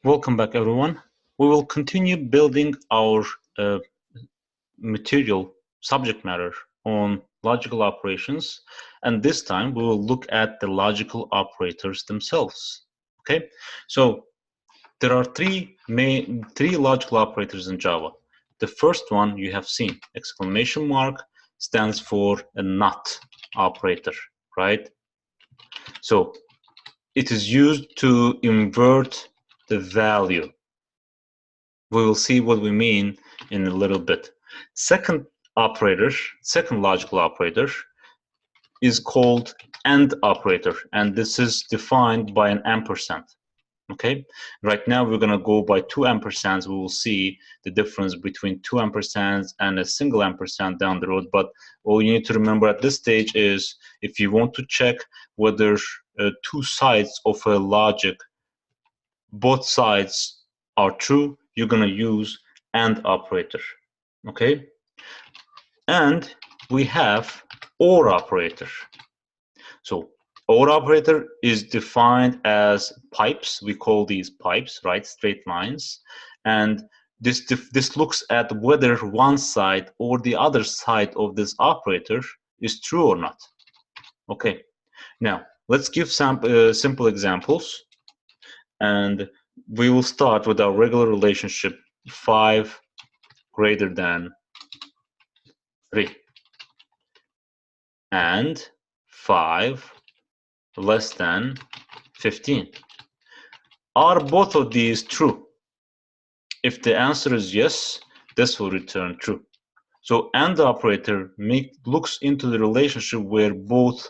Welcome back, everyone. We will continue building our uh, material subject matter on logical operations, and this time we will look at the logical operators themselves. Okay, so there are three logical operators in Java. The first one you have seen, exclamation mark, stands for a not operator, right? So it is used to invert the value. We will see what we mean in a little bit. Second logical operator is called AND operator, and this is defined by an ampersand. Okay, right now we're going to go by two ampersands. We will see the difference between two ampersands and a single ampersand down the road, but all you need to remember at this stage is if you want to check whether two sides of a logic, both sides are true, you're going to use AND operator. Okay, and we have OR operator. So OR operator is defined as pipes. We call these pipes, right? Straight lines. And this looks at whether one side or the other side of this operator is true or not. Okay, now let's give some simple examples. And we will start with our regular relationship 5 greater than 3 and 5 less than 15. Are both of these true? If the answer is yes, this will return true. So AND operator looks into the relationship where both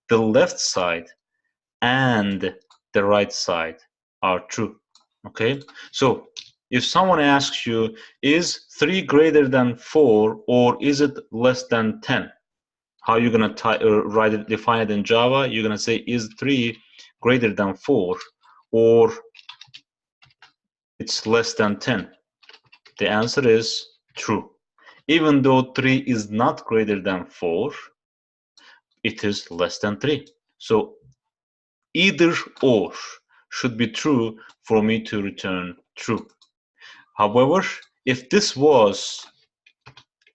the left side and the right side are true. Okay, so if someone asks you, is 3 greater than 4 or is it less than 10? How are you going to define it in Java? You're going to say, is 3 greater than 4 or it's less than 10? The answer is true. Even though 3 is not greater than 4, it is less than 3. So either or should be true for me to return true. However, if this was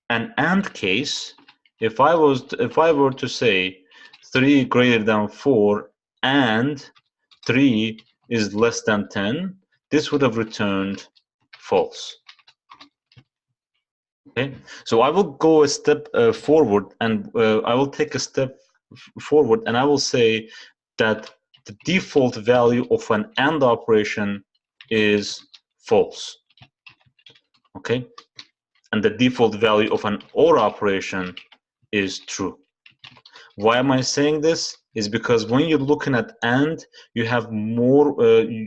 an AND case, if I were to say 3 greater than 4 and 3 is less than 10, this would have returned false. Okay, so I will go a step forward, and I will take a step forward, and I will say that the default value of an AND operation is false. Okay, and the default value of an OR operation is true. Why am I saying this? Is because when you're looking at AND, you have more,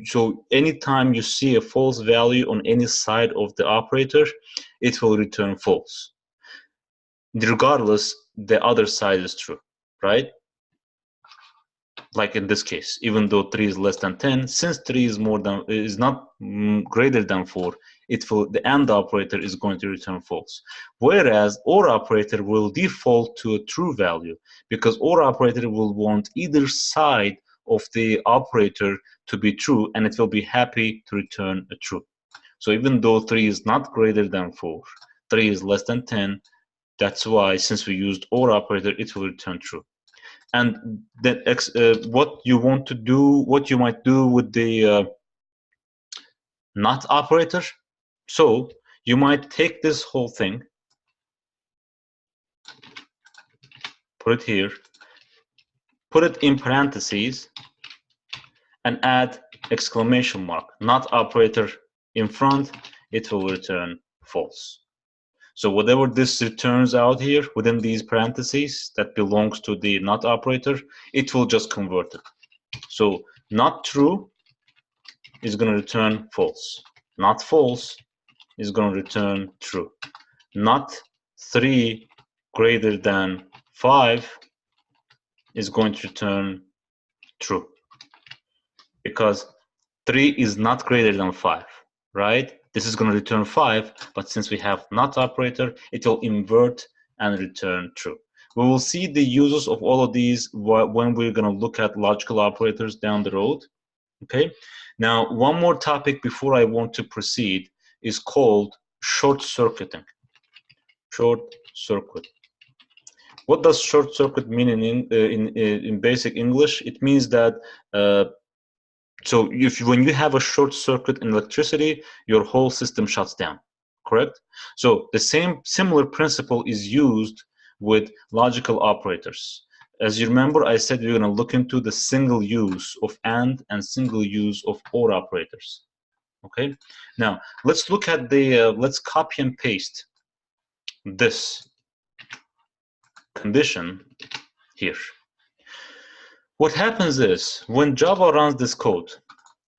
so anytime you see a false value on any side of the operator, it will return false. Regardless, the other side is true, right? Like in this case, even though 3 is less than 10, since 3 is not greater than 4, the AND operator is going to return false. Whereas OR operator will default to a true value, because OR operator will want either side of the operator to be true, and it will be happy to return a true. So even though 3 is not greater than 4, 3 is less than 10, that's why, since we used OR operator, it will return true. And then what you might do with the not operator. So you might take this whole thing, put it here, put it in parentheses, and add exclamation mark, not operator in front, it will return false. So whatever this returns out here within these parentheses that belongs to the not operator, it will just convert it. So not true is going to return false. Not false is going to return true. Not 3 greater than 5 is going to return true. Because 3 is not greater than 5, right? This is going to return 5, but since we have not operator, it will invert and return true. We will see the uses of all of these when we're going to look at logical operators down the road. Okay, Now, one more topic before I want to proceed is called short-circuiting. Short circuit. What does short circuit mean in basic English? It means that so when you have a short circuit in electricity, your whole system shuts down, correct? So the similar principle is used with logical operators. As you remember, I said we're going to look into the single use of AND and single use of OR operators. Okay. Now let's look at the let's copy and paste this condition here. What happens is when Java runs this code,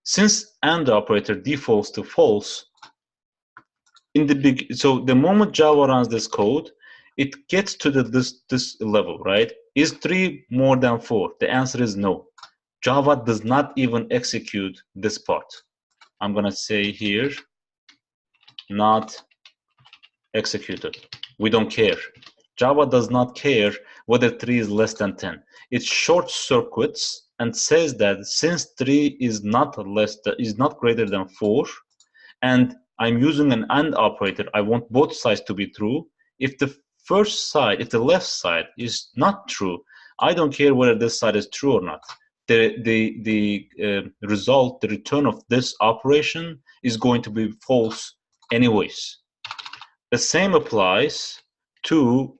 since AND operator defaults to false, so the moment Java runs this code, it gets to this level, right? Is 3 more than 4? The answer is no. Java does not even execute this part. I'm gonna say here, not executed. We don't care. Java does not care whether 3 is less than 10. It short circuits and says that since 3 is not greater than 4, and I'm using an AND operator, I want both sides to be true. If the left side is not true, I don't care whether this side is true or not. The result, the return of this operation is going to be false anyways. The same applies to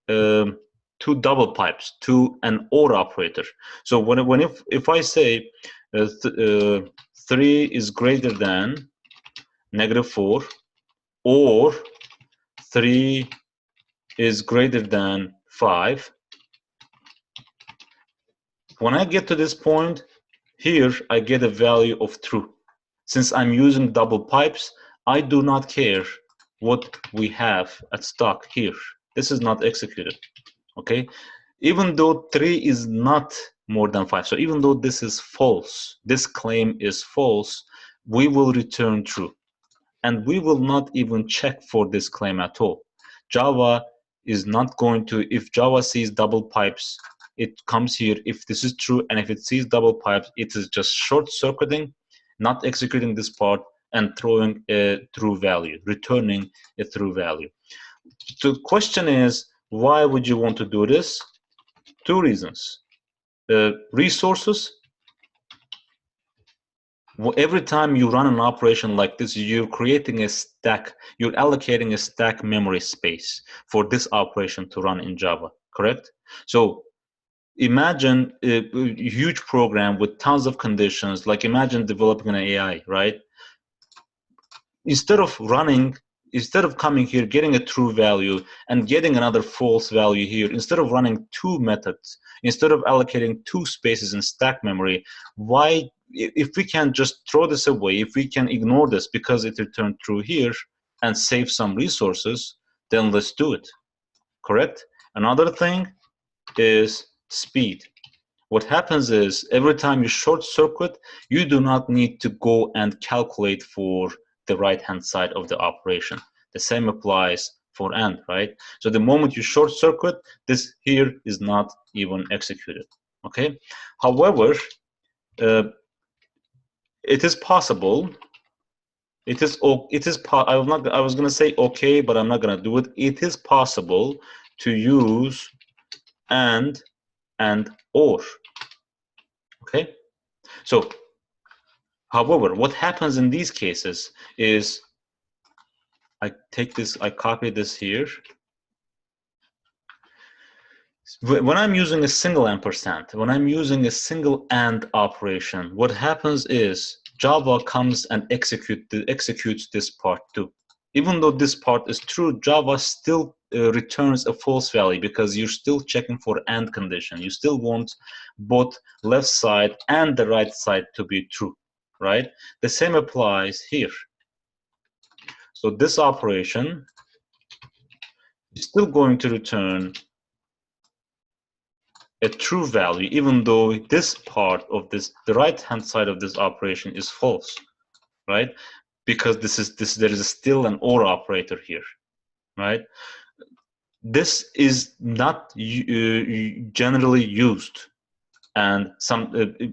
two double pipes, to an OR operator. So if I say 3 is greater than -4, or 3 is greater than 5, when I get to this point here, I get a value of true. Since I'm using double pipes, I do not care what we have at stock here. This is not executed, okay? Even though 3 is not more than 5, so even though this is false, this claim is false, we will return true. And we will not even check for this claim at all. Java is not going to, if Java sees double pipes, it comes here if this is true, and if it sees double pipes, it is just short-circuiting, not executing this part, and throwing a true value, returning a true value. So the question is, why would you want to do this? 2 reasons. Resources. Every time you run an operation like this, you're creating a stack, you're allocating a stack memory space for this operation to run in Java, correct? So imagine a huge program with tons of conditions, like imagine developing an AI, right? Instead of coming here, getting a true value and getting another false value here, instead of running 2 methods, instead of allocating 2 spaces in stack memory, why, if we can just throw this away, if we can ignore this because it returned true here and save some resources, then let's do it, correct? Another thing is speed. What happens is every time you short circuit, you do not need to go and calculate for the right-hand side of the operation. The same applies for AND, right? So the moment you short circuit, this here is not even executed, okay? However, it is possible. I was going to say okay, but I'm not going to do it. It is possible to use AND and OR. Okay. So, however, what happens in these cases is I copy this here. When I'm using a single ampersand, when I'm using a single AND operation, what happens is Java comes and executes this part too. Even though this part is true, Java still returns a false value because you're still checking for AND condition. You still want both left side and the right side to be true, right? The same applies here. So this operation is still going to return a true value, even though this part of this, the right-hand side of this operation is false, right? Because there is still an OR operator here, right? This is not generally used. And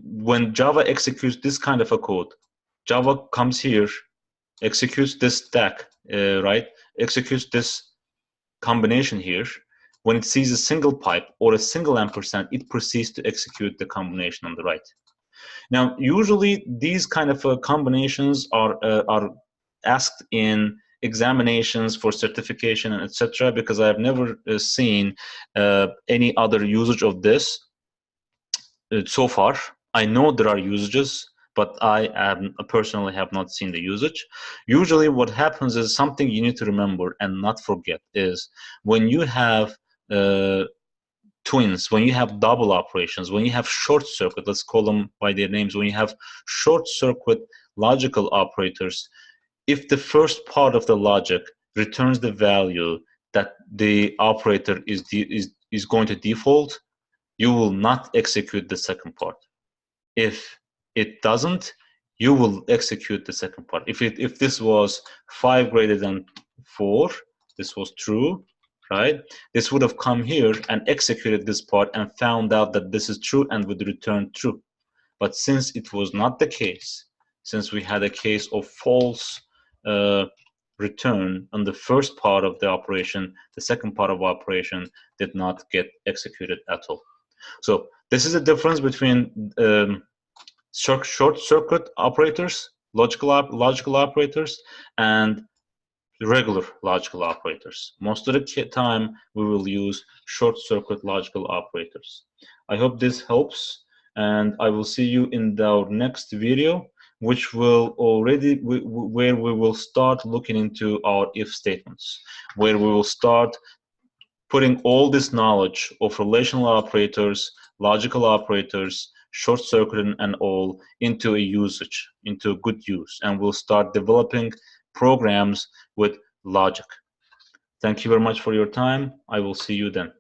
when Java executes this kind of a code, Java comes here, executes this stack, right? Executes this combination here. When it sees a single pipe or a single ampersand, it proceeds to execute the combination on the right. Now, usually these kind of combinations are asked in examinations for certification and etc. because I have never seen any other usage of this so far. I know there are usages, but I personally have not seen the usage. Usually what happens is something you need to remember and not forget is when you have twins, when you have double operations, when you have short circuit, let's call them by their names, when you have short circuit logical operators, if the first part of the logic returns the value that the operator is going to default, you will not execute the second part. If it doesn't, you will execute the second part. If this was 5 greater than 4, this was true, right? This would have come here and executed this part and found out that this is true and would return true. But since it was not the case, since we had a case of false return on the first part of the operation, the second part of operation did not get executed at all. So this is the difference between short circuit operators, logical operators, and regular logical operators. Most of the time, we will use short circuit logical operators. I hope this helps, and I will see you in our next video, which will where we will start looking into our if statements, where we will start putting all this knowledge of relational operators, logical operators, short circuiting and all into a usage, into a good use, and we'll start developing programs with logic. Thank you very much for your time. I will see you then.